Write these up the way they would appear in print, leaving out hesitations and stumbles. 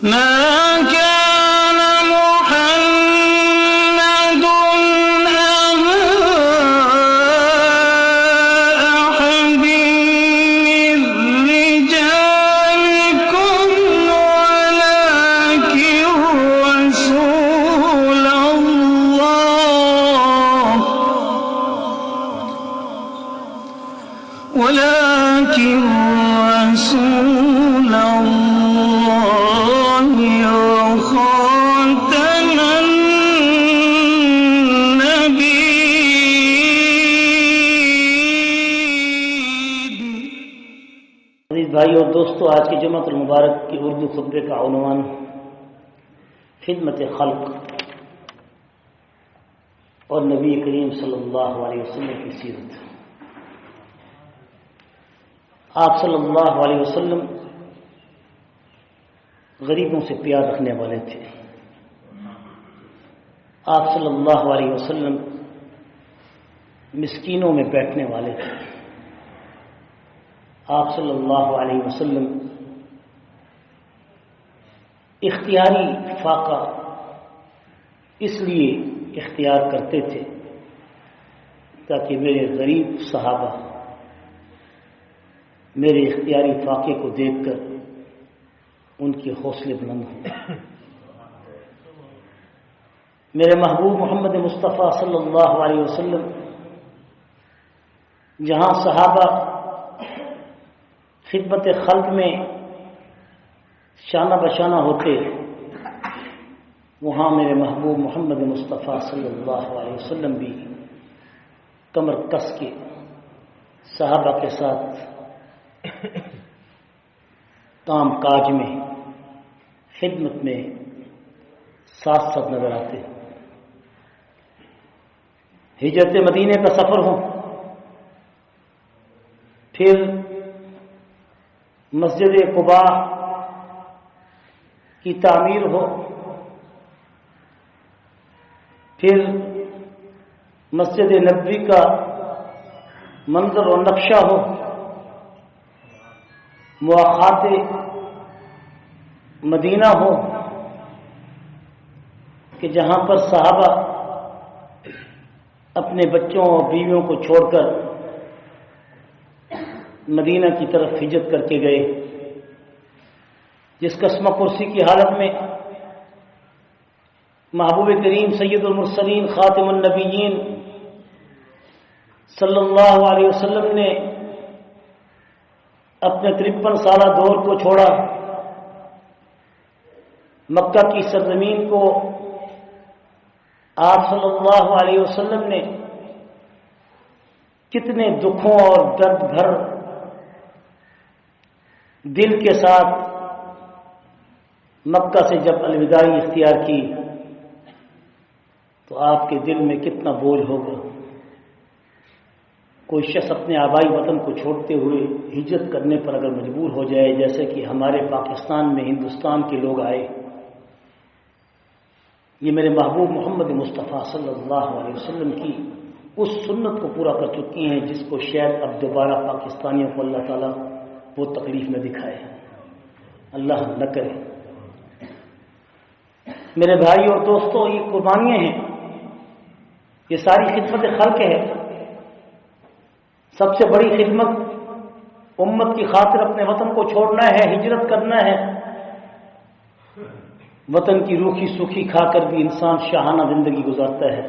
ما كان محمد أبا أحد من رجالكم ولكن رسول الله وخاتم النبيين. عزیز بھائی اور دوستو، آج کی جمعۃ المبارک کی اردو خطبے کا عنوان خدمت خلق اور نبی کریم صلی اللہ علیہ وسلم کی سیرت. آپ صلی اللہ علیہ وسلم غریبوں سے پیار رکھنے والے تھے. آپ صلی اللہ علیہ وسلم مسکینوں میں بیٹھنے والے تھے. آپ صلی اللہ علیہ وسلم اختیاری فاقہ اس لیے اختیار کرتے تھے تاکہ میرے غریب صحابہ میرے اختیاری فاقے کو دیکھ کر ان کے حوصلے بلند ہوں. میرے محبوب محمد مصطفیٰ صلی اللہ علیہ وسلم جہاں صحابہ خدمت خلق میں شانہ بشانہ ہوتے، وہاں میرے محبوب محمد مصطفیٰ صلی اللہ علیہ وسلم بھی کمر کس کے صحابہ کے ساتھ کام کاج میں خدمت میں ساتھ ساتھ نظر آتے. ہجرت مدینے کا سفر ہو، پھر مسجد قباء کی تعمیر ہو، پھر مسجد نبوی کا منظر و نقشہ ہو، مواخات مدینہ ہو کہ جہاں پر صحابہ اپنے بچوں اور بیویوں کو چھوڑ کر مدینہ کی طرف ہجرت کر کے گئے، جس قسمہ کرسی کی حالت میں محبوب کریم سید المرسلین خاتم النبیین صلی اللہ علیہ وسلم نے اپنے 53 سالہ دور کو چھوڑا. مکہ کی سرزمین کو آپ صلی اللہ علیہ وسلم نے کتنے دکھوں اور درد بھر دل کے ساتھ مکہ سے جب الوداعی اختیار کی تو آپ کے دل میں کتنا بوجھ ہوگا. کوئی شخص اپنے آبائی وطن کو چھوڑتے ہوئے ہجرت کرنے پر اگر مجبور ہو جائے، جیسے کہ ہمارے پاکستان میں ہندوستان کے لوگ آئے، یہ میرے محبوب محمد مصطفیٰ صلی اللہ علیہ وسلم کی اس سنت کو پورا کر چکی ہیں جس کو شاید اب دوبارہ پاکستانیوں کو اللہ تعالیٰ وہ تکلیف میں دکھائے. اللہ نہ کرے. میرے بھائی اور دوستوں، یہ قربانیاں ہیں، یہ ساری خدمت خلق ہے. سب سے بڑی خدمت امت کی خاطر اپنے وطن کو چھوڑنا ہے، ہجرت کرنا ہے. وطن کی روکھی سوکھی کھا کر بھی انسان شاہانہ زندگی گزارتا ہے.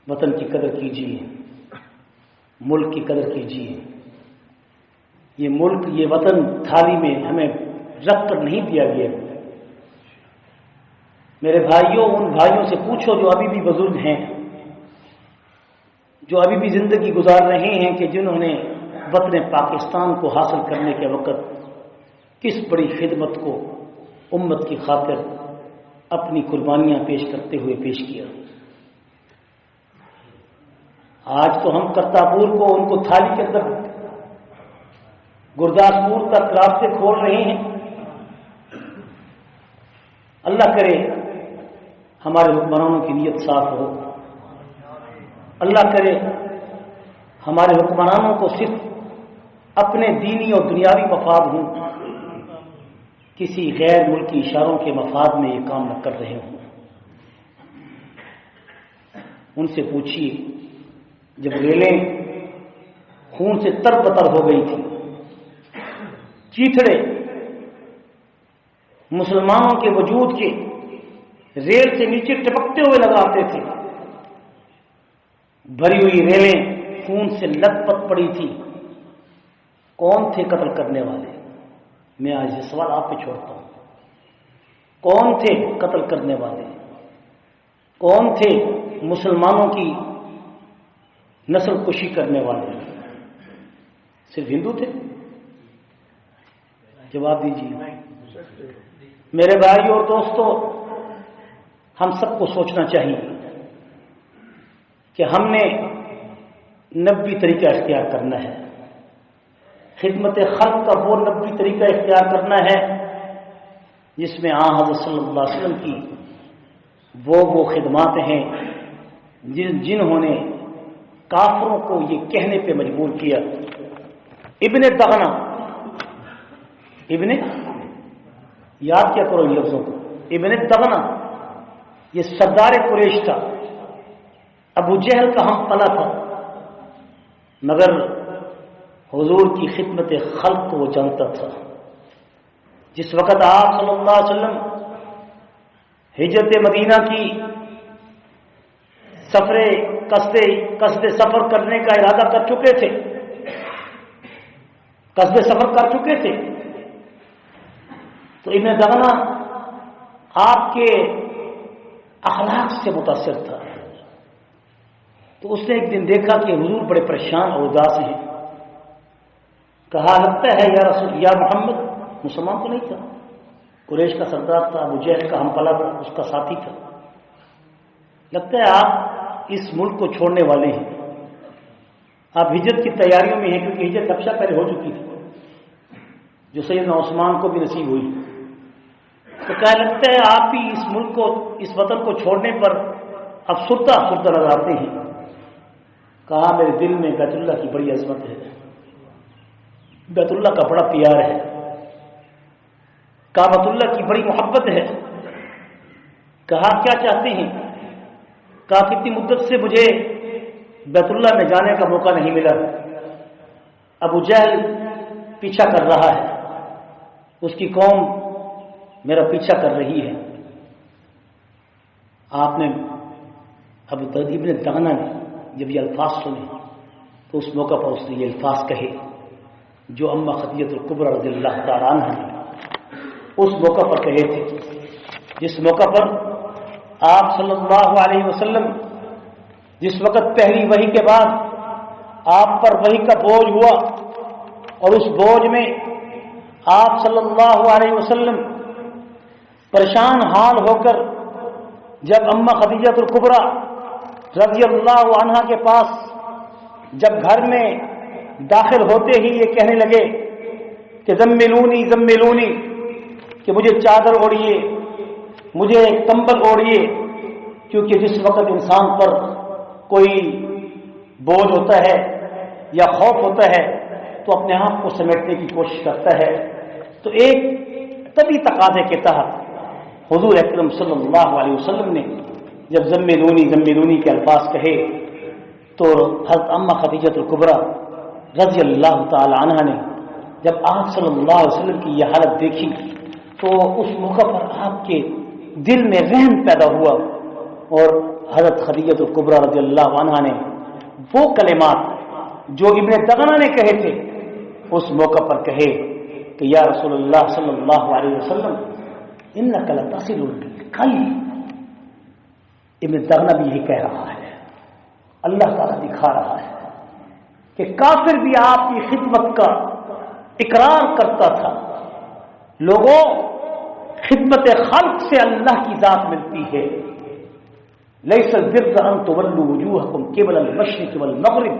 وطن کی قدر کیجیے، ملک کی قدر کیجیے. یہ ملک، یہ وطن تھالی میں ہمیں رکھ کر نہیں دیا گیا. میرے بھائیوں، ان بھائیوں سے پوچھو جو ابھی بھی بزرگ ہیں، جو ابھی بھی زندگی گزار رہے ہیں، کہ جنہوں نے وطن پاکستان کو حاصل کرنے کے وقت کس بڑی خدمت کو امت کی خاطر اپنی قربانیاں پیش کرتے ہوئے پیش کیا. آج تو ہم کرتاپور کو ان کو تھالی کے اندر گرداسپور تک راستے کھول رہے ہیں. اللہ کرے ہمارے حکمرانوں کی نیت صاف ہو. اللہ کرے ہمارے حکمرانوں کو صرف اپنے دینی اور دنیاوی مفاد ہوں، کسی غیر ملکی اشاروں کے مفاد میں یہ کام نہ کر رہے ہوں۔ ان سے پوچھیے، جب ریلیں خون سے تر بتر ہو گئی تھی، چیتھڑے مسلمانوں کے وجود کے ریل سے نیچے ٹپکتے ہوئے لگاتے تھے، بھری ہوئی ریلیں خون سے لت پت پڑی تھی، کون تھے قتل کرنے والے؟ میں آج یہ سوال آپ پہ چھوڑتا ہوں، کون تھے قتل کرنے والے؟ کون تھے مسلمانوں کی نسل کشی کرنے والے؟ صرف ہندو تھے؟ جواب دیجیے۔ میرے بھائیوں اور دوستوں، ہم سب کو سوچنا چاہیے کہ ہم نے نبوی طریقہ اختیار کرنا ہے، خدمت خلق کا وہ نبوی طریقہ اختیار کرنا ہے جس میں حضرت صلی اللہ علیہ وسلم کی وہ خدمات ہیں جنہوں نے کافروں کو یہ کہنے پہ مجبور کیا۔ ابن دغنہ، ابن یاد کیا کرو لفظوں کو، ابن دغنہ یہ سردار قریش تھا، ابو جہل کا ہم پلا تھا، مگر حضور کی خدمت خلق کو وہ جانتا تھا۔ جس وقت آپ صلی اللہ علیہ وسلم ہجرت مدینہ کی قصد سفر کرنے کا ارادہ کر چکے تھے، تو ابن دغنہ آپ کے اخلاق سے متاثر تھا، تو اس نے ایک دن دیکھا کہ حضور بڑے پریشان اور اداس ہیں، کہا لگتا ہے یا محمد، مسلمان تو نہیں تھا، قریش کا سردار تھا، ابو جہل کا ہم پلا تھا، اس کا ساتھی تھا، لگتا ہے آپ اس ملک کو چھوڑنے والے ہیں، آپ ہجرت کی تیاریوں میں ہیں، کیونکہ ہجرت ابشا پہلے ہو چکی تھی جو سیدنا عثمان کو بھی نصیب ہوئی، تو کہا لگتا ہے آپ بھی اس ملک کو، اس وطن کو چھوڑنے پر افسردہ نظر آتے ہیں۔ کہا میرے دل میں بیت اللہ کی بڑی عظمت ہے، بیت اللہ کا بڑا پیار ہے، کعبۃ اللہ کی بڑی محبت ہے۔ کہا کیا چاہتے ہیں؟ کہا کتنی مدت سے مجھے بیت اللہ میں جانے کا موقع نہیں ملا، ابو جہل پیچھا کر رہا ہے، اس کی قوم میرا پیچھا کر رہی ہے۔ آپ نے ابن دغنہ نے جب یہ الفاظ سنے تو اس موقع پر اس نے یہ الفاظ کہے جو اماں خدیجہ الکبریٰ رضی اللہ تعالی عنہا نے اس موقع پر کہے تھے، جس موقع پر آپ صلی اللہ علیہ وسلم، جس وقت پہلی وحی کے بعد آپ پر وحی کا بوجھ ہوا، اور اس بوجھ میں آپ صلی اللہ علیہ وسلم پریشان حال ہو کر جب اماں خدیجہ الکبریٰ رضی اللہ عنہا کے پاس جب گھر میں داخل ہوتے ہی یہ کہنے لگے کہ زملونی زملونی، کہ مجھے چادر اوڑھیے، مجھے کمبل اوڑھیے، کیونکہ جس وقت انسان پر کوئی بوجھ ہوتا ہے یا خوف ہوتا ہے تو اپنے آپ کو سمیٹنے کی کوشش کرتا ہے، تو ایک طبی تقاضے کے تحت حضور اکرم صلی اللہ علیہ وسلم نے جب زملونی زملونی کے الفاظ کہے تو حضرت اماں خدیجہ الکبریٰ رضی اللہ تعالی عنہا نے جب آپ صلی اللہ علیہ وسلم کی یہ حالت دیکھی تو اس موقع پر آپ کے دل میں رحم پیدا ہوا، اور حضرت خدیجہ الکبریٰ رضی اللہ عنہا نے وہ کلمات جو ابن دغنہ نے کہے تھے اس موقع پر کہے کہ یا رسول اللہ صلی اللہ علیہ وسلم انک لتصل القلب۔ ابن دغنہ بھی یہی کہہ رہا ہے، اللہ تعالیٰ دکھا رہا ہے کہ کافر بھی آپ کی خدمت کا اقرار کرتا تھا۔ لوگوں، خدمت خلق سے اللہ کی ذات ملتی ہے۔ لیس البر ان تولوا وجوهکم قبل المشرق والمغرب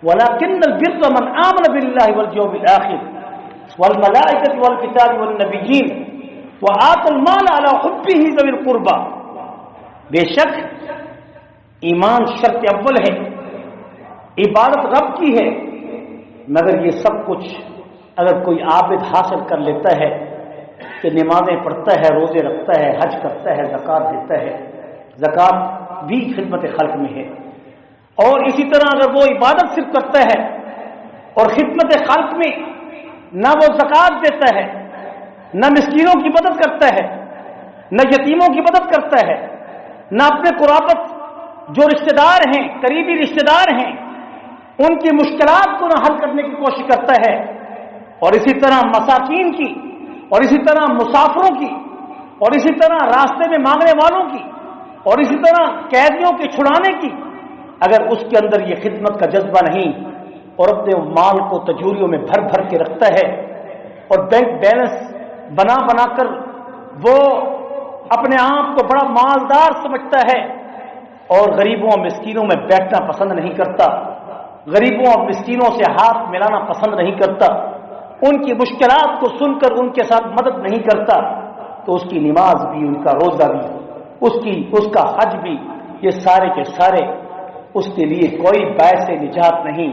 ولكن البر من آمن بالله واليوم الآخر والملائكة والكتاب والنبيين وآتى المال على حبه ذوي القربى۔ بے شک ایمان شرط اول ہے، عبادت رب کی ہے، مگر یہ سب کچھ اگر کوئی عابد حاصل کر لیتا ہے کہ نمازیں پڑھتا ہے، روزے رکھتا ہے، حج کرتا ہے، زکوٰۃ دیتا ہے، زکوٰۃ بھی خدمت خلق میں ہے، اور اسی طرح اگر وہ عبادت صرف کرتا ہے اور خدمت خلق میں نہ وہ زکوٰۃ دیتا ہے، نہ مسکینوں کی مدد کرتا ہے، نہ یتیموں کی مدد کرتا ہے، نہ اپنے قرابت جو رشتہ دار ہیں، قریبی رشتہ دار ہیں، ان کی مشکلات کو نہ حل کرنے کی کوشش کرتا ہے، اور اسی طرح مساکین کی، اور اسی طرح مسافروں کی، اور اسی طرح راستے میں مانگنے والوں کی، اور اسی طرح قیدیوں کے چھڑانے کی، اگر اس کے اندر یہ خدمت کا جذبہ نہیں اور اپنے مال کو تجوریوں میں بھر بھر کے رکھتا ہے اور بینک بیلنس بنا بنا کر وہ اپنے آپ کو بڑا مالدار سمجھتا ہے اور غریبوں اور مسکینوں میں بیٹھنا پسند نہیں کرتا، غریبوں اور مسکینوں سے ہاتھ ملانا پسند نہیں کرتا، ان کی مشکلات کو سن کر ان کے ساتھ مدد نہیں کرتا، تو اس کی نماز بھی، ان کا روزہ بھی، اس کا حج بھی، یہ سارے کے سارے اس کے لیے کوئی باعث نجات نہیں۔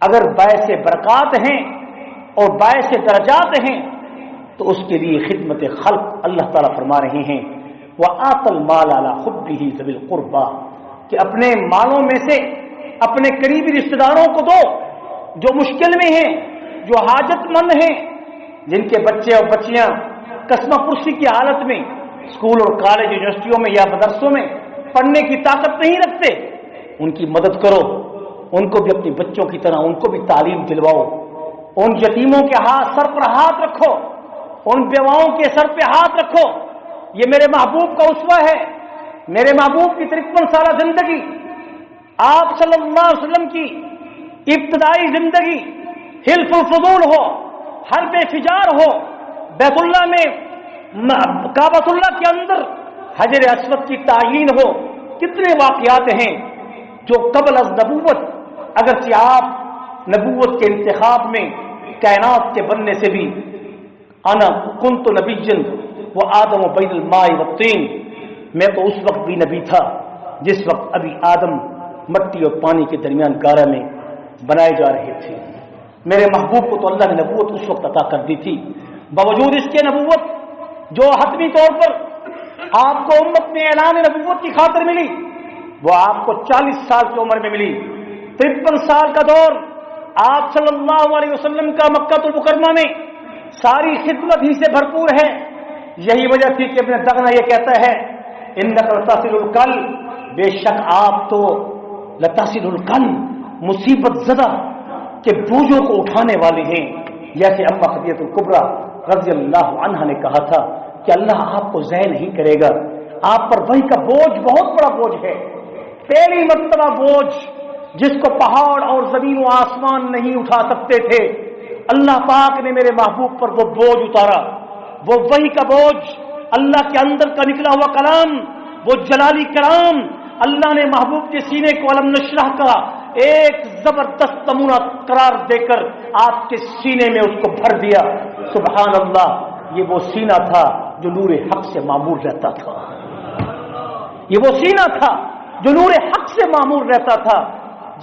اگر باعث برکات ہیں اور باعث درجات ہیں تو اس کے لیے خدمت خلق اللہ تعالیٰ فرما رہے ہیں وَآتَ الْمَالَ عَلَىٰ حُبِّهِ ذَوِي الْقُرْبَىٰ، کہ اپنے مالوں میں سے اپنے قریبی رشتہ داروں کو دو جو مشکل میں ہیں، جو حاجت مند ہیں، جن کے بچے اور بچیاں قسمہ پرسی کی حالت میں اسکول اور کالج یونیورسٹیوں میں یا مدرسوں میں پڑھنے کی طاقت نہیں رکھتے، ان کی مدد کرو، ان کو بھی اپنے بچوں کی طرح ان کو بھی تعلیم دلواؤ، ان یتیموں کے سر پر ہاتھ رکھو، ان بیواؤں کے سر پہ ہاتھ رکھو۔ یہ میرے محبوب کا اسوہ ہے، میرے محبوب کی 53 سالہ زندگی، آپ صلی اللہ علیہ وسلم کی ابتدائی زندگی حلف الفضول ہو، حرب فجار ہو، بیت اللہ میں کعبۃ اللہ کے اندر حجر اسود کی تعیین ہو، کتنے واقعات ہیں جو قبل از نبوت، اگرچہ آپ نبوت کے انتخاب میں کائنات کے بننے سے بھی انا کنت نبیًا وآدم بین الماء والطین، میں تو اس وقت بھی نبی تھا جس وقت ابھی آدم مٹی اور پانی کے درمیان گارہ میں بنائے جا رہے تھے۔ میرے محبوب کو تو اللہ نے نبوت اس وقت عطا کر دی تھی، باوجود اس کے نبوت جو حتمی طور پر آپ کو امت میں اعلان نبوت کی خاطر ملی، وہ آپ کو 40 سال کی عمر میں ملی۔ 53 سال کا دور آپ صلی اللہ علیہ وسلم کا مکہ المکرمہ میں ساری خدمت ہی سے بھرپور ہے۔ یہی وجہ تھی کہ ابن دغنہ یہ کہتا ہے انک لتصل الکل، بے شک آپ تو لتصل الکل، مصیبت زدہ کے بوجھوں کو اٹھانے والے ہیں، جیسے اما خدیجہ الکبریٰ رضی اللہ عنہا نے کہا تھا کہ اللہ آپ کو ضائع نہیں کرے گا، آپ پر وحی کا بوجھ بہت بڑا بوجھ ہے، پہلی مرتبہ بوجھ جس کو پہاڑ اور زمین و آسمان نہیں اٹھا سکتے تھے، اللہ پاک نے میرے محبوب پر وہ بوجھ اتارا، وہ وحی کا بوجھ، اللہ کے اندر کا نکلا ہوا کلام، وہ جلالی کلام، اللہ نے محبوب کے سینے کو علم نشرح کا ایک زبردست نمونہ قرار دے کر آپ کے سینے میں اس کو بھر دیا۔ سبحان اللہ، یہ وہ سینہ تھا جو نور حق سے معمور رہتا تھا، یہ وہ سینہ تھا جو نور حق سے معمور رہتا تھا،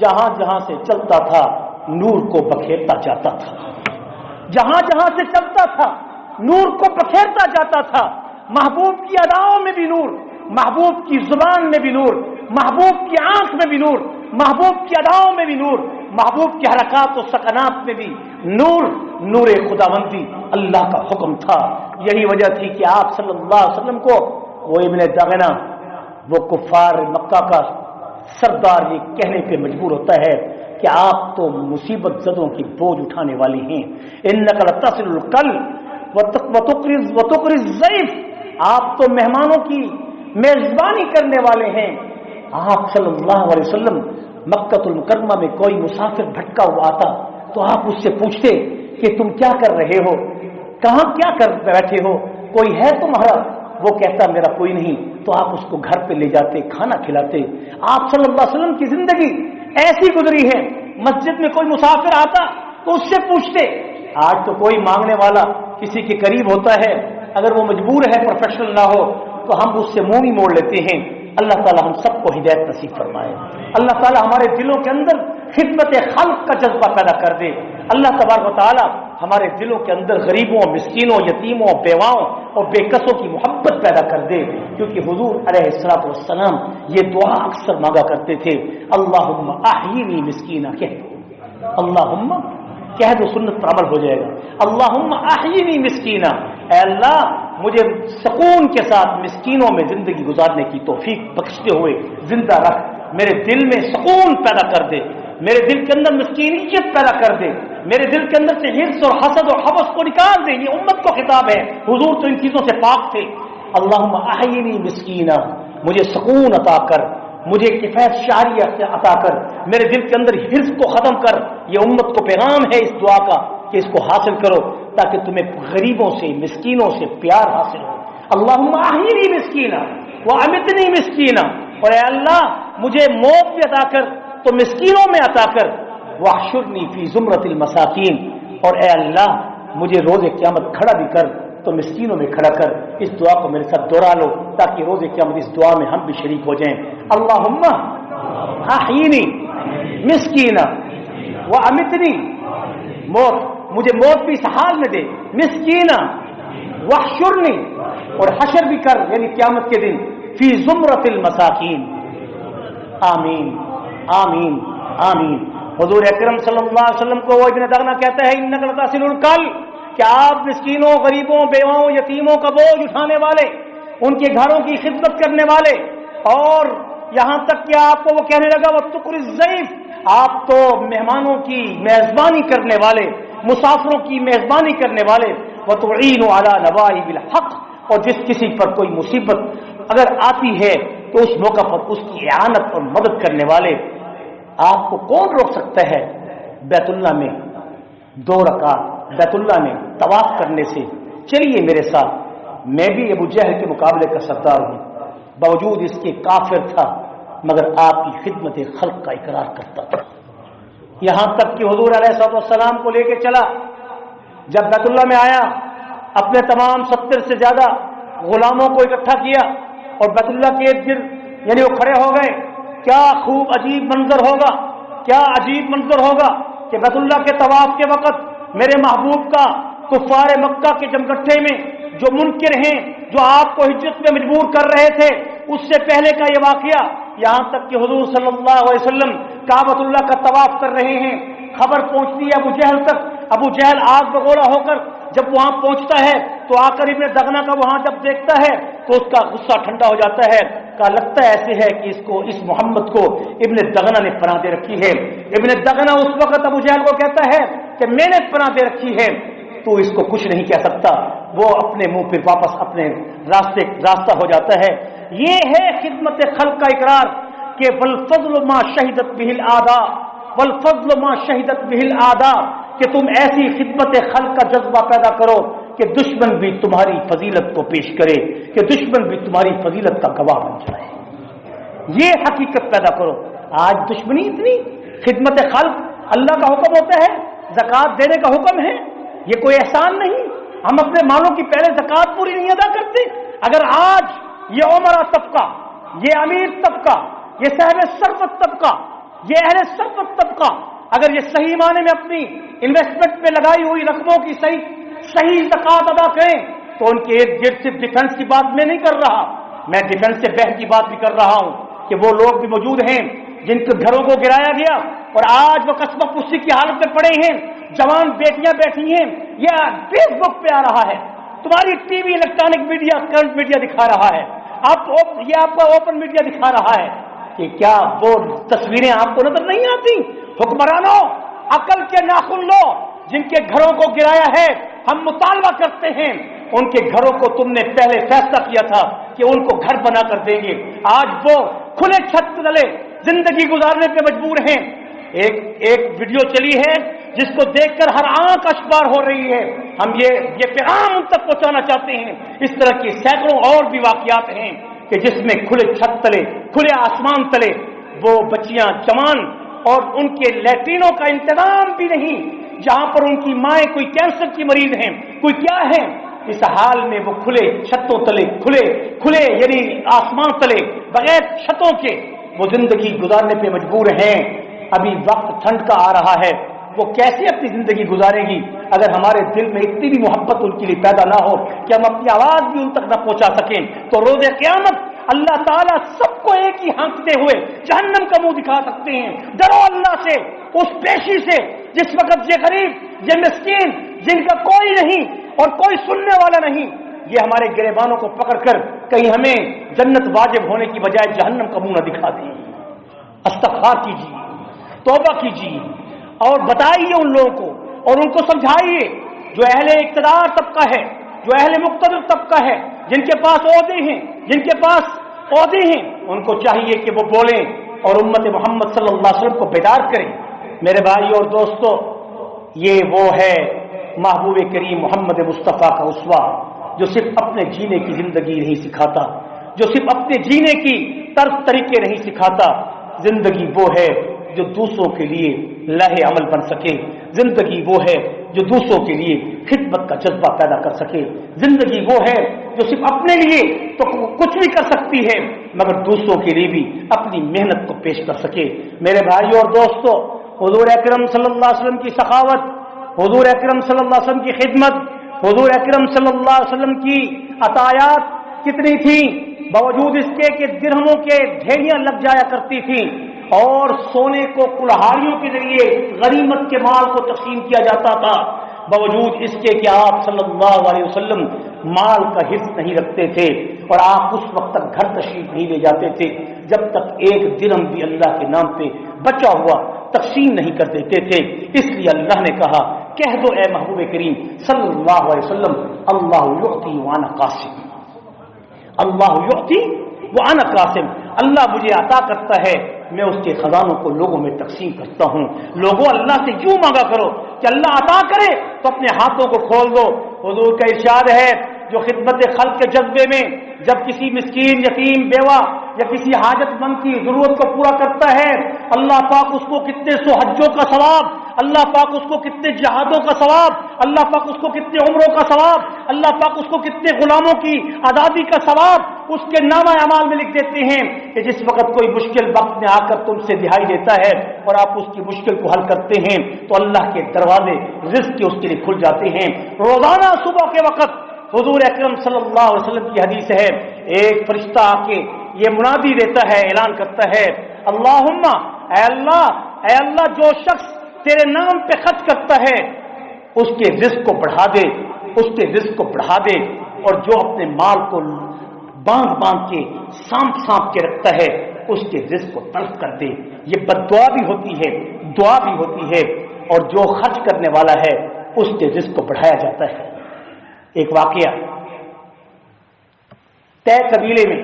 جہاں جہاں سے چلتا تھا نور کو بکھیرتا جاتا تھا، جہاں جہاں سے چلتا تھا نور کو بکھیرتا جاتا تھا، محبوب کی اداؤں میں بھی نور، محبوب کی زبان میں بھی نور، محبوب کی آنکھ میں بھی نور، محبوب کی اداؤں میں بھی نور، محبوب کی حرکات و سکنات میں بھی نور، نور خداوندی اللہ کا حکم تھا۔ یہی وجہ تھی کہ آپ صلی اللہ علیہ وسلم کو وہ ابن دغنہ، وہ کفار مکہ کا سردار، یہ کہنے پہ مجبور ہوتا ہے کہ آپ تو مصیبت زدوں کی بوجھ اٹھانے والی ہیں، انک لتصل الکل وتقری الضیف، آپ تو مہمانوں کی میزبانی کرنے والے ہیں۔ آپ صلی اللہ علیہ وسلم مکہ المکرمہ میں کوئی مسافر بھٹکا ہوا آتا تو آپ اس سے پوچھتے کہ تم کیا کر رہے ہو، کہاں کیا کر بیٹھے ہو، کوئی ہے تمہارا؟ وہ کہتا میرا کوئی نہیں، تو آپ اس کو گھر پہ لے جاتے، کھانا کھلاتے۔ آپ صلی اللہ علیہ وسلم کی زندگی ایسی گزری ہے، مسجد میں کوئی مسافر آتا تو اس سے پوچھتے۔ آج تو کوئی مانگنے والا کسی کے قریب ہوتا ہے، اگر وہ مجبور ہے، پروفیشنل نہ ہو، تو ہم اس سے منہ ہی موڑ لیتے ہیں۔ اللہ تعالی ہم سب کو ہدایت نصیب فرمائے، اللہ تعالی ہمارے دلوں کے اندر خدمت خلق کا جذبہ پیدا کر دے۔ اللہ تبارک و تعالی ہمارے دلوں کے اندر غریبوں، مسکینوں، یتیموں، بیواؤں اور بے کسوں کی محبت پیدا کر دے، کیونکہ حضور علیہ الصلوۃ والسلام یہ دعا اکثر مانگا کرتے تھے، اللہم احیینی مسکینہ، کہہ دو اللہم، کہہ دو، سنت پر عمل ہو جائے گا، اللہم احیینی مسکینہ، اے اللہ مجھے سکون کے ساتھ مسکینوں میں زندگی گزارنے کی توفیق بخشتے ہوئے زندہ رکھ، میرے دل میں سکون پیدا کر دے، میرے دل کے اندر مسکینیت پیدا کر دے، میرے دل کے اندر سے حرص اور حسد اور حوث کو نکال دے۔ یہ امت کو خطاب ہے، حضور تو ان چیزوں سے پاک تھے۔ اللہم احیینی مسکینہ، مجھے سکون عطا کر، مجھے کفایت شعریہ عطا کر، میرے دل کے اندر حرص کو ختم کر۔ یہ امت کو پیغام ہے اس دعا کا کہ اس کو حاصل کرو تاکہ تمہیں غریبوں سے، مسکینوں سے پیار حاصل ہو۔ اللہم احیینی مسکینہ وامیتنی مسکینہ، اور اے اللہ مجھے موت بھی عطا کر تو مسکینوں میں عطا کر، واحشرنی فی زمرۃ المساکین، اور اے اللہ مجھے روز قیامت کھڑا بھی کر تو مسکینوں میں کھڑا کر۔ اس دعا کو میرے ساتھ دوہرا لو تاکہ روز قیامت اس دعا میں ہم بھی شریک ہو جائیں۔ اللہم احیینی مسکینہ وامیتنی، موت، مجھے موت بھی اس حال میں دے، مسکینہ، واحشرنی، اور حشر بھی کر یعنی قیامت کے دن، فی زمرۃ المساکین۔ آمین آمین آمین۔ حضور اکرم صلی اللہ علیہ وسلم کو وہ ابن دغنہ کہتا ہے، انک لتصل الکل، کہ آپ مسکینوں، غریبوں، بیواؤں، یتیموں کا بوجھ اٹھانے والے، ان کے گھروں کی خدمت کرنے والے، اور یہاں تک کہ آپ کو وہ کہنے لگا وتقر الضیف، آپ تو مہمانوں کی میزبانی کرنے والے، مسافروں کی میزبانی کرنے والے، وتعین علی نوائب الحق، اور جس کسی پر کوئی مصیبت اگر آتی ہے تو اس موقع پر اس کی اعانت اور مدد کرنے والے۔ آپ کو کون روک سکتا ہے بیت اللہ میں 2 رکعت بیت اللہ میں طواف کرنے سے؟ چلیے میرے ساتھ، میں بھی ابو جہل کے مقابلے کا سردار ہوں، باوجود اس کے کافر تھا مگر آپ کی خدمت خلق کا اقرار کرتا تھا۔ یہاں تک کہ حضور علیہ السلام کو لے کے چلا، جب بیت اللہ میں آیا اپنے تمام 70 سے زیادہ غلاموں کو اکٹھا کیا اور بیت اللہ کے ارد گرد یعنی وہ کھڑے ہو گئے۔ کیا خوب عجیب منظر ہوگا، کیا عجیب منظر ہوگا کہ بیت اللہ کے طواف کے وقت میرے محبوب کا کفار مکہ کے جمگٹھے میں جو منکر ہیں، جو آپ کو ہجرت میں مجبور کر رہے تھے، اس سے پہلے کا یہ واقعہ، یہاں تک کہ حضور صلی اللہ علیہ وسلم کعبۃ اللہ کا طواف کر رہے ہیں، خبر پہنچتی ہے ابو جہل تک۔ ابو جہل آگ بگولا ہو کر جب وہاں پہنچتا ہے تو آ کر ابن دغنہ کا وہاں جب دیکھتا ہے تو اس کا غصہ ٹھنڈا ہو جاتا ہے، کہا لگتا ہے ایسے ہے کہ اس محمد کو ابن دغنہ نے پناہ دے رکھی ہے۔ ابن دغنہ اس وقت ابو جہل کو کہتا ہے کہ میں نے پناہ دے رکھی ہے، تو اس کو کچھ نہیں کہہ سکتا، وہ اپنے منہ پھر واپس اپنے راستہ ہو جاتا ہے۔ یہ ہے خدمت خلق کا اقرار کہ والفضل ما شہدت بہ الاعداء، والفضل ما شہدت بہ الاعداء، کہ تم ایسی خدمت خلق کا جذبہ پیدا کرو کہ دشمن بھی تمہاری فضیلت کو پیش کرے، کہ دشمن بھی تمہاری فضیلت کا گواہ بن جائے۔ یہ حقیقت پیدا کرو۔ آج دشمنی اتنی، خدمت خلق اللہ کا حکم ہوتا ہے، زکوٰۃ دینے کا حکم ہے، یہ کوئی احسان نہیں، ہم اپنے مالوں کی پہلے زکوٰۃ پوری نہیں ادا کرتے۔ اگر آج یہ عمرہ طبقہ، یہ امیر طبقہ، یہ صاحب ثروت طبقہ، یہ اہل ثروت طبقہ اگر یہ صحیح معنی میں اپنی انویسٹمنٹ پہ لگائی ہوئی رقموں کی صحیح زکوٰۃ ادا کریں تو ان کے ارد گرد صرف ڈیفنس کی بات میں نہیں کر رہا، میں ڈیفنس سے بحث کی بات بھی کر رہا ہوں کہ وہ لوگ بھی موجود ہیں جن کے گھروں کو گرایا گیا اور آج وہ قصبہ پشتی کی حالت میں پڑے ہیں، جوان بیٹیاں بیٹھی ہیں، یہ فیس بک پہ آ رہا ہے، تمہاری T V, electronic media, current media دکھا رہا ہے، یہ آپ کا اوپن میڈیا دکھا رہا ہے کہ کیا وہ تصویریں آپ کو نظر نہیں آتی؟ حکمرانوں عقل کے ناخن لو، جن کے گھروں کو گرایا ہے ہم مطالبہ کرتے ہیں، ان کے گھروں کو تم نے پہلے فیصلہ کیا تھا کہ ان کو گھر بنا کر دیں گے، آج وہ کھلے چھت تلے زندگی گزارنے پہ مجبور ہیں۔ ایک ویڈیو چلی ہے جس کو دیکھ کر ہر آنکھ اشبار ہو رہی ہے، ہم یہ پیغام ان تک پہنچانا چاہتے ہیں۔ اس طرح کی سینکڑوں اور بھی واقعات ہیں کہ جس میں کھلے چھت تلے، کھلے آسمان تلے وہ بچیاں جوان اور ان کے لیٹرینوں کا انتظام بھی نہیں، جہاں پر ان کی مائیں کوئی کینسر کی مریض ہیں، کوئی کیا ہے، اس حال میں وہ کھلے چھتوں تلے، کھلے یعنی آسمان تلے بغیر چھتوں کے وہ زندگی گزارنے پہ مجبور ہیں۔ ابھی وقت ٹھنڈ کا آ رہا ہے، وہ کیسے اپنی زندگی گزارے گی اگر ہمارے دل میں اتنی بھی محبت ان کے لیے پیدا نہ ہو کہ ہم اپنی آواز بھی ان تک نہ پہنچا سکیں؟ تو روز قیامت اللہ تعالیٰ سب کو ایک ہی ہانکتے ہوئے جہنم کا منہ دکھا سکتے ہیں۔ ڈرو اللہ سے، اس پیشی سے جس وقت یہ غریب، یہ مسکین، جن کا کوئی نہیں اور کوئی سننے والا نہیں، یہ ہمارے گریبانوں کو پکڑ کر کہیں ہمیں جنت واجب ہونے کی بجائے جہنم کا منہ نہ دکھا دیں۔ استغفار کیجیے، توبہ کیجیے اور بتائیے ان لوگوں کو اور ان کو سمجھائیے جو اہل اقتدار طبقہ ہے، جو اہل مقتدر طبقہ ہے، جن کے پاس عہدے ہیں، جن کے پاس عہدے ہیں، ان کو چاہیے کہ وہ بولیں اور امت محمد صلی اللہ علیہ وسلم کو بیدار کریں۔ میرے بھائی اور دوستو، یہ وہ ہے محبوب کریم محمد مصطفیٰ کا اسوہ جو صرف اپنے جینے کی زندگی نہیں سکھاتا، جو صرف اپنے جینے کی طرز طریقے نہیں سکھاتا، زندگی وہ ہے جو دوسروں کے لیے لاہ عمل بن سکے، زندگی وہ ہے جو دوسروں کے لیے خدمت کا جذبہ پیدا کر سکے، زندگی وہ ہے جو صرف اپنے لیے تو کچھ بھی کر سکتی ہے مگر دوسروں کے لیے بھی اپنی محنت کو پیش کر سکے۔ میرے بھائیوں اور دوستو، حضور اکرم صلی اللہ علیہ وسلم کی سخاوت، حضور اکرم صلی اللہ علیہ وسلم کی خدمت، حضور اکرم صلی اللہ علیہ وسلم کی عطایات کتنی تھیں، باوجود اس کے کہ درہموں کے ڈھیریاں لگ جایا کرتی تھیں اور سونے کو کلہاڑیوں کے ذریعے غنیمت کے مال کو تقسیم کیا جاتا تھا، باوجود اس کے کہ آپ صلی اللہ علیہ وسلم مال کا حرص نہیں رکھتے تھے اور آپ اس وقت تک گھر تشریف نہیں لے جاتے تھے جب تک ایک درہم بھی اللہ کے نام پہ بچا ہوا تقسیم نہیں کر دیتے تھے۔ اس لیے اللہ نے کہا، کہہ دو اے محبوب کریم صلی اللہ علیہ وسلم، اللہ یعطی وانا قاسم، اللہ یعطی وانا قاسم، اللہ مجھے عطا کرتا ہے، میں اس کے خزانوں کو لوگوں میں تقسیم کرتا ہوں۔ لوگوں اللہ سے یوں مانگا کرو کہ اللہ عطا کرے تو اپنے ہاتھوں کو کھول دو۔ حضور کا ارشاد ہے، جو خدمت خلق کے جذبے میں جب کسی مسکین، یتیم، بیوہ یا کسی حاجت مند کی ضرورت کو پورا کرتا ہے، اللہ پاک اس کو کتنے سو حجوں کا ثواب، اللہ پاک اس کو کتنے جہادوں کا ثواب، اللہ پاک اس کو کتنے عمروں کا ثواب، اللہ پاک اس کو کتنے غلاموں کی آزادی کا ثواب اس کے نامہ اعمال میں لکھ دیتے ہیں کہ جس وقت کوئی مشکل وقت میں آ کر تم سے دہائی دیتا ہے اور آپ اس کی مشکل کو حل کرتے ہیں تو اللہ کے دروازے رزق کے اس کے لیے کھل جاتے ہیں۔ روزانہ صبح کے وقت حضور اکرم صلی اللہ علیہ وسلم کی حدیث ہے، ایک فرشتہ آ کے یہ منادی دیتا ہے، اعلان کرتا ہے، اللہم، اے اللہ جو شخص تیرے نام پہ خرچ کرتا ہے اس کے رزق کو بڑھا دے، اس کے رزق کو بڑھا دے، اور جو اپنے مال کو باندھ کے سانپ کے رکھتا ہے اس کے رزق کو تلخ کر دے۔ یہ بد دعا بھی ہوتی ہے، دعا بھی ہوتی ہے، اور جو خرچ کرنے والا ہے اس کے رزق کو بڑھایا جاتا ہے۔ ایک واقعہ، طے قبیلے میں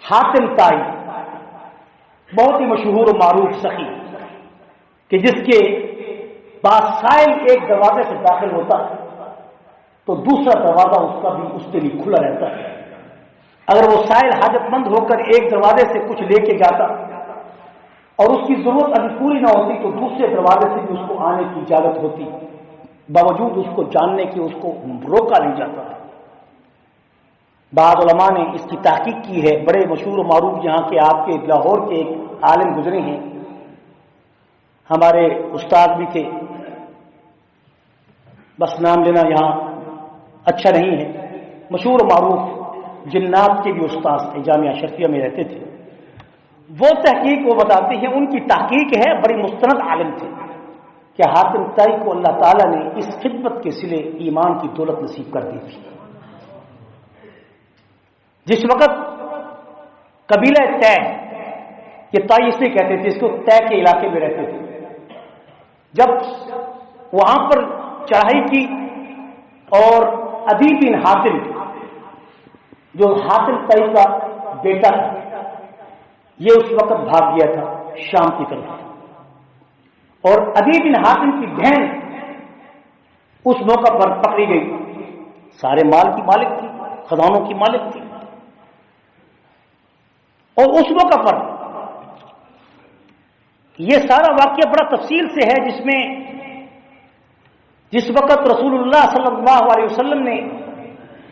حاتم طائی، بہت ہی مشہور و معروف سخی کہ جس کے پاس سائل ایک دروازے سے داخل ہوتا ہے تو دوسرا دروازہ اس کا بھی اس کے لیے کھلا رہتا ہے۔ اگر وہ سائل حاجت مند ہو کر ایک دروازے سے کچھ لے کے جاتا اور اس کی ضرورت ابھی پوری نہ ہوتی تو دوسرے دروازے سے بھی اس کو آنے کی اجازت ہوتی، باوجود اس کو جاننے کے اس کو روکا نہیں جاتا۔ بعض علماء نے اس کی تحقیق کی ہے، بڑے مشہور و معروف یہاں کے آپ کے لاہور کے ایک عالم گزرے ہیں، ہمارے استاد بھی تھے، بس نام لینا یہاں اچھا نہیں ہے، مشہور و معروف جنات کے بھی استاد تھے، جامعہ اشرفیہ میں رہتے تھے۔ وہ تحقیق وہ بتاتے ہیں، ان کی تحقیق ہے، بڑی مستند عالم تھے کہ حاتم طائی کو اللہ تعالیٰ نے اس خدمت کے سلے ایمان کی دولت نصیب کر دی تھی۔ جس وقت قبیلہ طے، یہ طائی اس لیے کہتے تھے، اس کو طے کے علاقے میں رہتے تھے، جب وہاں پر چڑھائی کی اور عدی بن حاتم جو حاتم طائی کا بیٹا تھا یہ اس وقت بھاگ گیا تھا شام کی طرف، اور عدی بن حاتم کی بہن اس موقع پر پکڑی گئی، سارے مال کی مالک تھی، خزانوں کی مالک تھی، اور اس موقع پر یہ سارا واقعہ بڑا تفصیل سے ہے، جس وقت رسول اللہ صلی اللہ علیہ وسلم نے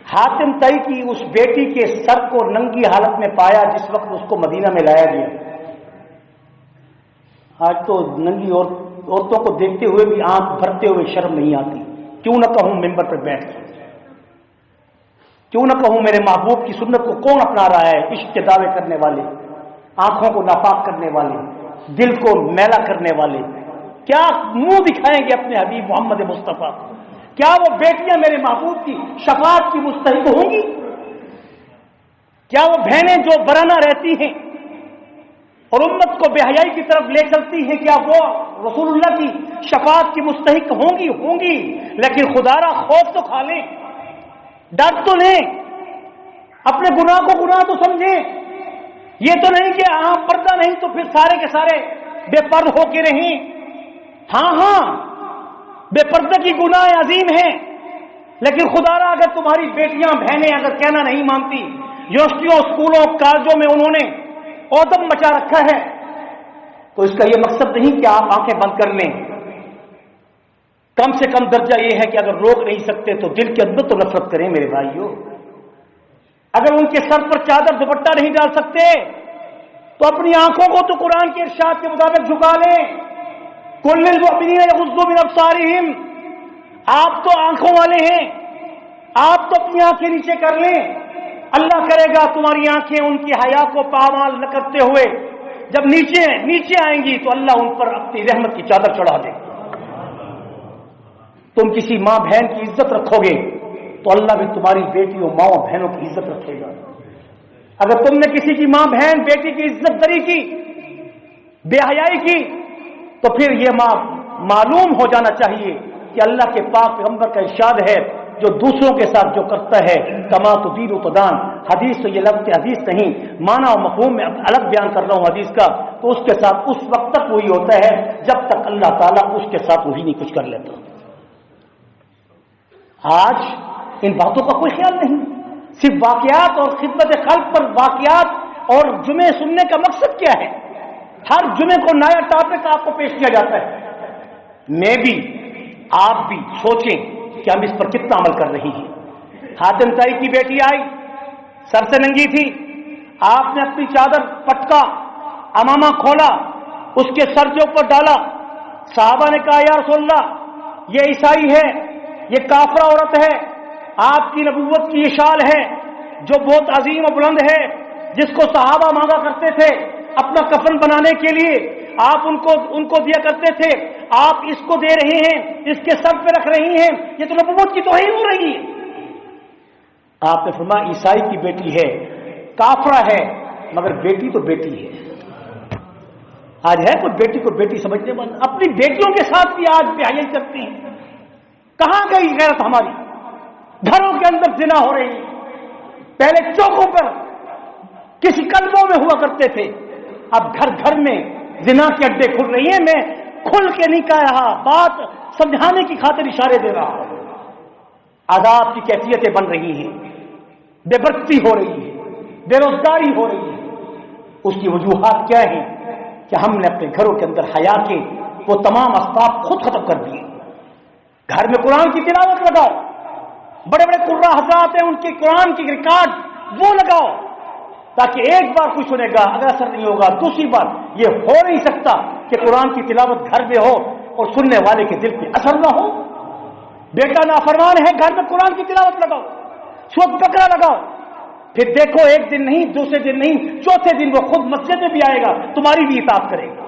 حاتم طائی کی اس بیٹی کے سر کو ننگی حالت میں پایا، جس وقت اس کو مدینہ میں لایا گیا آج تو ننگی عورتوں کو دیکھتے ہوئے بھی آنکھ بھرتے ہوئے شرم نہیں آتی. کیوں نہ کہوں ممبر پر بیٹھ کے, کیوں نہ کہوں میرے محبوب کی سنت کو کون اپنا رہا ہے؟ عشق کے دعوے کرنے والے, آنکھوں کو ناپاک کرنے والے, دل کو میلا کرنے والے, کیا منہ دکھائیں گے اپنے حبیب محمد مصطفیٰ کو؟ کیا وہ بیٹیاں میرے محبوب کی شفاعت کی مستحق ہوں گی؟ کیا وہ بہنیں جو برہنہ رہتی ہیں اور امت کو بے حیائی کی طرف لے چلتی ہیں, کیا وہ رسول اللہ کی شفاعت کی مستحق ہوں گی؟ ہوں گی. لیکن خدا را خوف تو کھا لیں, ڈر تو لیں, اپنے گناہ کو گناہ تو سمجھیں. یہ تو نہیں کہ ہاں پردہ نہیں تو پھر سارے کے سارے بے پرد ہو کے رہیں. ہاں بے پردہ کی گناہ عظیم ہیں, لیکن خدا را اگر تمہاری بیٹیاں بہنیں اگر کہنا نہیں مانتی, یونیورسٹیوں اسکولوں کالجوں میں انہوں نے اودم مچا رکھا ہے, تو اس کا یہ مقصد نہیں کہ آپ آنکھیں بند کر لیں. کم سے کم درجہ یہ ہے کہ اگر روک نہیں سکتے تو دل کے اندر تو نفرت کریں میرے بھائیوں. اگر ان کے سر پر چادر دوپٹہ نہیں ڈال سکتے تو اپنی آنکھوں کو تو قرآن کے ارشاد کے مطابق جھکا لیں. کل للمؤمنین یغضوا من ابصارہم, آپ تو آنکھوں والے ہیں, آپ تو اپنی آنکھیں نیچے کر لیں. اللہ کرے گا تمہاری آنکھیں ان کی حیا کو پامال نہ کرتے ہوئے جب نیچے آئیں گی تو اللہ ان پر اپنی رحمت کی چادر چڑھا دے. تم کسی ماں بہن کی عزت رکھو گے تو اللہ بھی تمہاری بیٹیوں ماؤں بہنوں کی عزت رکھے گا. اگر تم نے کسی کی ماں بہن بیٹی کی عزت دری کی, بے حیائی کی, تو پھر یہ معلوم ہو جانا چاہیے کہ اللہ کے پاک پیغمبر کا ارشاد ہے جو دوسروں کے ساتھ جو کرتا ہے کما تدین تدان. حدیث تو یہ لفظ حدیث نہیں, معنی و مفہوم میں الگ بیان کر رہا ہوں حدیث کا, تو اس کے ساتھ اس وقت تک وہی ہوتا ہے جب تک اللہ تعالیٰ اس کے ساتھ وہی نہیں کچھ کر لیتا. آج ان باتوں کا کوئی خیال نہیں, صرف واقعات اور خدمت خلق پر واقعات اور جمعے سننے کا مقصد کیا ہے؟ ہر جمعے کو نیا ٹاپک آپ کو پیش کیا جاتا ہے. میں بھی آپ بھی سوچیں کہ ہم اس پر کتنا عمل کر رہی ہیں. حاتم تائی کی بیٹی آئی, سر سے ننگی تھی, آپ نے اپنی چادر پٹکا, امامہ کھولا, اس کے سر کے اوپر ڈالا. صحابہ نے کہا یا رسول اللہ یہ عیسائی ہے, یہ کافرہ عورت ہے, آپ کی نبوت کی یہ شال ہے جو بہت عظیم و بلند ہے, جس کو صحابہ مانگا کرتے تھے اپنا کفن بنانے کے لیے, آپ ان کو دیا کرتے تھے, آپ اس کو دے رہے ہیں, اس کے سر پہ رکھ رہی ہیں, یہ تو نبوت کی توہین ہو رہی ہے. آپ نے فرمایا عیسائی کی بیٹی ہے, کافرہ ہے, مگر بیٹی تو بیٹی ہے. آج ہے کوئی بیٹی کو بیٹی سمجھنے والا؟ اپنی بیٹیوں کے ساتھ بھی آج بے حیائی کرتے ہیں. کہاں گئی غیرت ہماری؟ گھروں کے اندر زنا ہو رہی ہے. پہلے چوکوں پر کسی قلبوں میں ہوا کرتے تھے, اب گھر گھر میں زنا کے اڈے کھل رہی ہیں. میں کھل کے نہیں کہہ رہا, بات سمجھانے کی خاطر اشارے دے رہا ہوں. عذاب کی کیفیتیں بن رہی ہیں, بے برکتی ہو رہی ہے, بے روزگاری ہو رہی ہے. اس کی وجوہات کیا ہیں کہ ہم نے اپنے گھروں کے اندر حیا کے وہ تمام اسباب خود ختم کر دیے. گھر میں قرآن کی تلاوت لگاؤ, بڑے بڑے قرآ حضرات ہیں ان کے قرآن کی ریکارڈ وہ لگاؤ, تاکہ ایک بار کوئی سنے گا, اگر اثر نہیں ہوگا دوسری بار. یہ ہو نہیں سکتا کہ قرآن کی تلاوت گھر میں ہو اور سننے والے کے دل پہ اثر نہ ہو. بیٹا نافرمان ہے, گھر میں قرآن کی تلاوت لگاؤ, سورۃ بقرہ لگاؤ, پھر دیکھو ایک دن نہیں, دوسرے دن نہیں, چوتھے دن وہ خود مسجد میں بھی آئے گا, تمہاری بھی اطاعت کرے گا.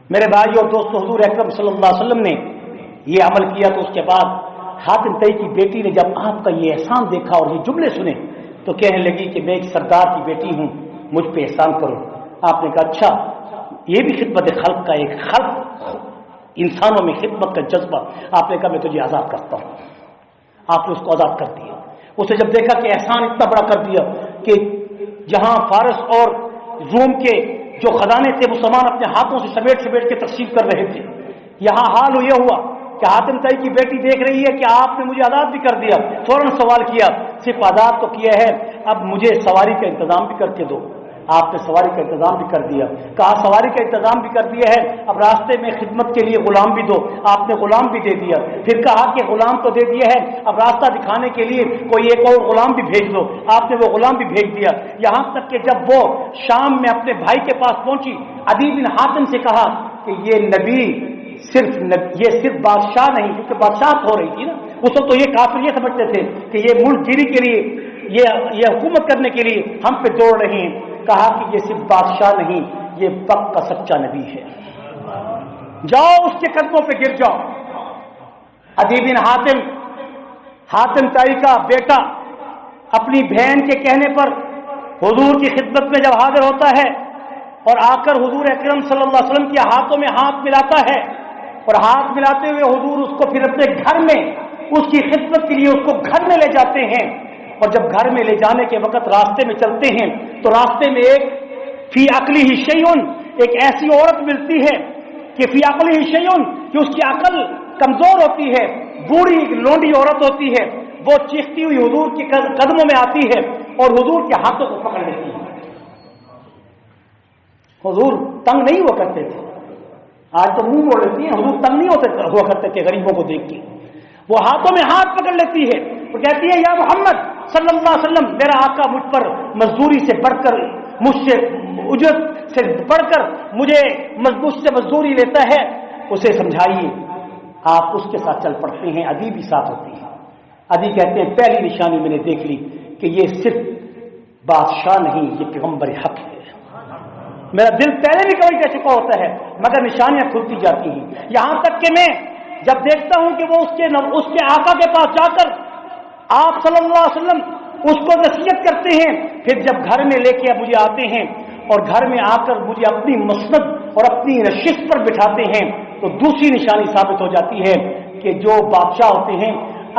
میرے بھائیو اور دوستو, حضور اکرم صلی اللہ علیہ وسلم نے یہ عمل کیا تو اس کے بعد حاتم تائی کی بیٹی نے جب آپ کا یہ احسان دیکھا اور یہ جملے سنے تو کہنے لگی کہ میں ایک سردار کی بیٹی ہوں, مجھ پہ احسان کرو. آپ نے کہا اچھا, یہ بھی خدمت خلق کا ایک خلق, انسانوں میں خدمت کا جذبہ. آپ نے کہا میں تجھے آزاد کرتا ہوں. آپ نے اس کو آزاد کر دیا. اسے جب دیکھا کہ احسان اتنا بڑا کر دیا کہ جہاں فارس اور روم کے جو خزانے تھے مسلمان اپنے ہاتھوں سے سمیٹ کے تقسیم کر رہے تھے, یہاں حال یہ ہوا کہ حاتم تائی کی بیٹی دیکھ رہی ہے کہ آپ نے مجھے آزاد بھی کر دیا. فوراً سوال کیا, صرف آزاد تو کیا ہے, اب مجھے سواری کا انتظام بھی کر کے دو. آپ نے سواری کا انتظام بھی کر دیا. کہا سواری کا انتظام بھی کر دیا ہے, اب راستے میں خدمت کے لیے غلام بھی دو. آپ نے غلام بھی دے دیا. پھر کہا کہ غلام تو دے دیا ہے, اب راستہ دکھانے کے لیے کوئی ایک اور غلام بھی بھیج دو. آپ نے وہ غلام بھی بھیج دیا. یہاں تک کہ جب وہ شام میں اپنے بھائی کے پاس پہنچی, عدی بن حاتم سے کہا کہ یہ نبی صرف بادشاہ نہیں, کیونکہ بادشاہ ہو رہی تھی نا اس وقت, تو یہ کافر یہ سمجھتے تھے کہ یہ ملک گیری کے لیے, یہ حکومت کرنے کے لیے ہم پہ دوڑ رہے ہیں. کہا کہ یہ صرف بادشاہ نہیں, یہ پکا سچا نبی ہے. جاؤ اس کے قدموں پہ گر جاؤ. عدی بن حاتم تائی کا بیٹا اپنی بہن کے کہنے پر حضور کی خدمت میں جب حاضر ہوتا ہے اور آ کر حضور اکرم صلی اللہ علیہ وسلم کے ہاتھوں میں ہاتھ ملاتا ہے, اور ہاتھ ملاتے ہوئے حضور اس کو پھر اپنے گھر میں اس کی خدمت کے لیے اس کو گھر میں لے جاتے ہیں. اور جب گھر میں لے جانے کے وقت راستے میں چلتے ہیں تو راستے میں ایک فی عقلہ شیء, ایک ایسی عورت ملتی ہے کہ فی عقلہ شیء, کہ اس کی عقل کمزور ہوتی ہے, بوڑھی لونڈی عورت ہوتی ہے. وہ چیختی ہوئی حضور کے قدموں میں آتی ہے اور حضور کے ہاتھوں کو پکڑ لیتی ہے. حضور تنگ نہیں ہوا کرتے تھے, آج تو منہ موڑ لیتی ہیں. حضور تنگ نہیں ہوا کرتے تھے غریبوں کو دیکھ کے. وہ ہاتھوں میں ہاتھ پکڑ لیتی ہے اور کہتی ہے یا محمد صلی اللہ علیہ وسلم, میرا آقا مجھ پر مزدوری سے بڑھ کر, مجھ سے اجرت سے بڑھ کر مجھ سے مزدوری لیتا ہے, اسے سمجھائیے. آپ اس کے ساتھ چل پڑتے ہیں. عدی بھی ساتھ ہوتی ہیں. عدی کہتے ہیں پہلی نشانی میں نے دیکھ لی کہ یہ صرف بادشاہ نہیں, یہ پیغمبر حق ہے. میرا دل پہلے بھی کبھی کہہ چکا ہوتا ہے مگر نشانیاں کھلتی جاتی ہیں. یہاں تک کہ میں جب دیکھتا ہوں کہ وہ اس کے آقا کے پاس جا کر آپ صلی اللہ علیہ وسلم اس کو نصیحت کرتے ہیں, پھر جب گھر میں لے کے مجھے آتے ہیں اور گھر میں آ کر مجھے اپنی مسند اور اپنی نشست پر بٹھاتے ہیں, تو دوسری نشانی ثابت ہو جاتی ہے کہ جو بادشاہ ہوتے ہیں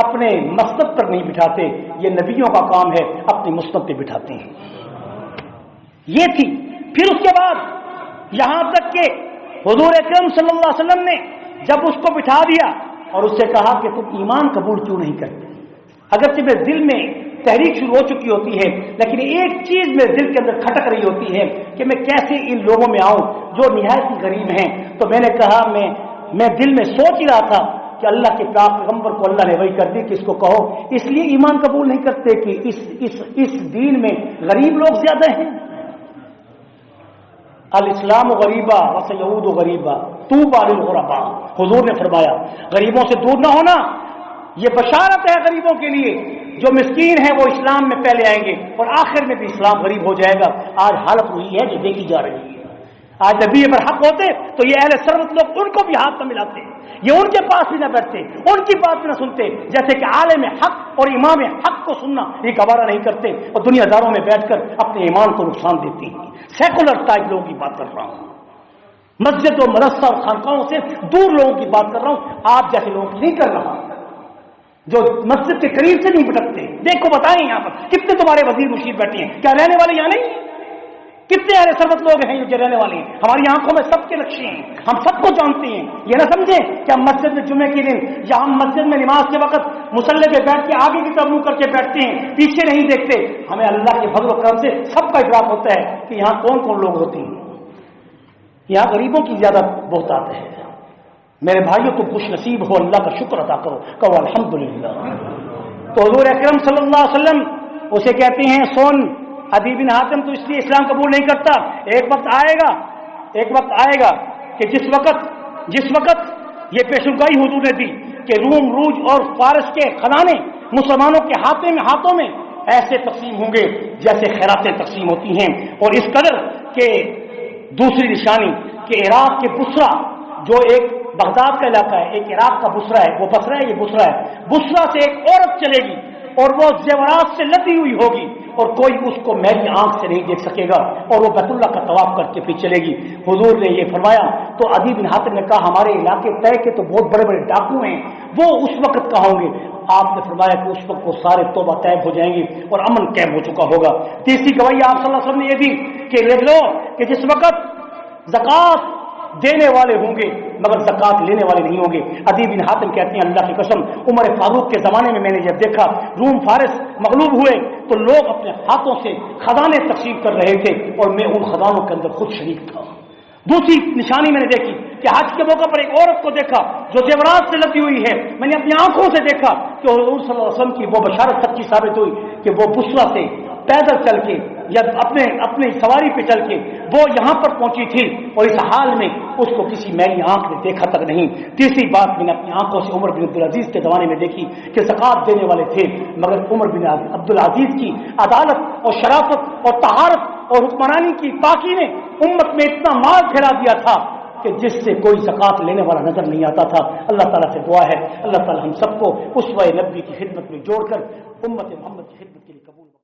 اپنے مسند پر نہیں بٹھاتے, یہ نبیوں کا کام ہے, اپنی مسند پہ بٹھاتے ہیں. یہ تھی. پھر اس کے بعد یہاں تک کہ حضور اکرم صلی اللہ علیہ وسلم نے جب اس کو بٹھا دیا اور اس سے کہا کہ تم ایمان قبول کیوں نہیں کرتے, اگرچہ میرے دل میں تحریک شروع ہو چکی ہوتی ہے لیکن ایک چیز میرے دل کے اندر کھٹک رہی ہوتی ہے کہ میں کیسے ان لوگوں میں آؤں جو نہایت ہی غریب ہیں. تو میں نے کہا میں دل میں سوچ ہی رہا تھا کہ اللہ کے پاک پیغمبر کو اللہ نے وحی کر دی کہ اس کو کہو, اس لیے ایمان قبول نہیں کرتے کہ اس دین میں غریب لوگ زیادہ ہیں. الاسلام غریبا وسیعود غریبا طوبی للغرباء. حضور نے فرمایا غریبوں سے دور نہ ہونا, یہ بشارت ہے غریبوں کے لیے. جو مسکین ہیں وہ اسلام میں پہلے آئیں گے اور آخر میں بھی اسلام غریب ہو جائے گا. آج حالت وہی ہے جو دیکھی جا رہی ہے. آج نبی پر حق ہوتے تو یہ اہل ثروت لوگ ان کو بھی ہاتھ نہ ملاتے, یہ ان کے پاس بھی نہ بیٹھتے, ان کی بات بھی نہ سنتے, جیسے کہ عالم حق اور امام حق کو سننا یہ گوارا نہیں کرتے اور دنیا داروں میں بیٹھ کر اپنے ایمان کو نقصان دیتے ہیں. سیکولر ٹائپ لوگوں کی بات کر رہا ہوں, مسجد و مدرسہ اور خانقاہوں سے دور لوگوں کی بات کر رہا ہوں, آپ جیسے لوگوں کی نہیں کر رہا جو مسجد کے قریب سے نہیں بھٹکتے. دیکھو بتائیں یہاں پر کتنے تمہارے وزیر مشیر بیٹھے ہیں, کیا رہنے والے یہاں نہیں؟ کتنے اہل ثروت لوگ ہیں جو رہنے والے ہیں؟ ہماری آنکھوں میں سب کے نقشے ہیں, ہم سب کو جانتے ہیں. یہ نہ سمجھیں کہ ہم مسجد میں جمعے کے دن یا ہم مسجد میں نماز کے وقت مصلی پہ بیٹھ کے آگے کی طرف منہ کر کے بیٹھتے ہیں, پیچھے نہیں دیکھتے. ہمیں اللہ کے فضل و کرم سے سب کا ادراک ہوتا ہے کہ یہاں کون کون لوگ ہوتے ہیں. یہاں غریبوں کی زیادہ بہتات ہے. میرے بھائیوں تم خوش نصیب ہو, اللہ کا شکر ادا کرو, کہو الحمدللہ. تو حضور اکرم صلی اللہ علیہ وسلم اسے کہتے ہیں سن عدی بن حاتم تو اس لیے اسلام قبول نہیں کرتا, ایک وقت آئے گا کہ جس وقت یہ پیشنگوئی حضور نے دی کہ روم روج اور فارس کے خزانے مسلمانوں کے ہاتھوں میں ایسے تقسیم ہوں گے جیسے خیراتیں تقسیم ہوتی ہیں. اور اس قدر کہ دوسری نشانی کہ عراق کے بصرہ, جو ایک بغداد کا علاقہ ہے, ایک عراق کا بصرہ ہے, وہ بصرہ ہے, یہ بصرہ ہے. بصرہ سے ایک عورت چلے گی اور وہ زیورات سے لدی ہوئی ہوگی اور کوئی اس کو میری آنکھ سے نہیں دیکھ سکے گا, اور وہ بیت اللہ کا طواف کر کے پھر چلے گی. حضور نے یہ فرمایا تو عدی بن حاتم نے کہا ہمارے علاقے طے کے تو بہت بڑے بڑے ڈاکو ہیں, وہ اس وقت کہاں ہوں گے؟ آپ نے فرمایا کہ اس وقت وہ سارے توبہ طیب ہو جائیں گے اور امن قائم ہو چکا ہوگا. تیسری گواہی آپ صلی اللہ علیہ وسلم نے یہ دی کہ لکھ لو کہ جس وقت زکات دینے والے ہوں گے مگر زکات لینے والے نہیں ہوں گے. عدی بن حاتم کہتے ہیں اللہ کی قسم عمر فاروق کے زمانے میں نے جب دیکھا روم فارس مغلوب ہوئے تو لوگ اپنے ہاتھوں سے خزانے تقسیم کر رہے تھے اور میں ان خزانوں کے اندر خود شریک تھا۔ دوسری نشانی میں نے دیکھی کہ حج کے موقع پر ایک عورت کو دیکھا جو زیورات سے لدی ہوئی ہے۔ میں نے اپنی آنکھوں سے دیکھا کہ حضور صلی اللہ علیہ وسلم کی وہ بشارت سچی ثابت ہوئی کہ وہ بصرہ سے پیدل چل کے یا اپنے سواری پہ چل کے وہ یہاں پر پہنچی تھی اور اس حال میں اس کو کسی میری آنکھ نے دیکھا تک نہیں۔ تیسری بات میں نے اپنی آنکھوں سے عمر بن عبدالعزیز کے زمانے میں دیکھی کہ زکوٰۃ دینے والے تھے، مگر عمر بن عبدالعزیز کی عدالت اور شرافت اور طہارت اور حکمرانی کی پاکی نے امت میں اتنا مال پھیلا دیا تھا کہ جس سے کوئی زکوٰۃ لینے والا نظر نہیں آتا تھا۔ اللہ تعالیٰ سے دعا ہے اللہ تعالیٰ ہم سب کو اسوہ نبی کی خدمت میں جوڑ کر امت محمد کی خدمت کے لیے قبول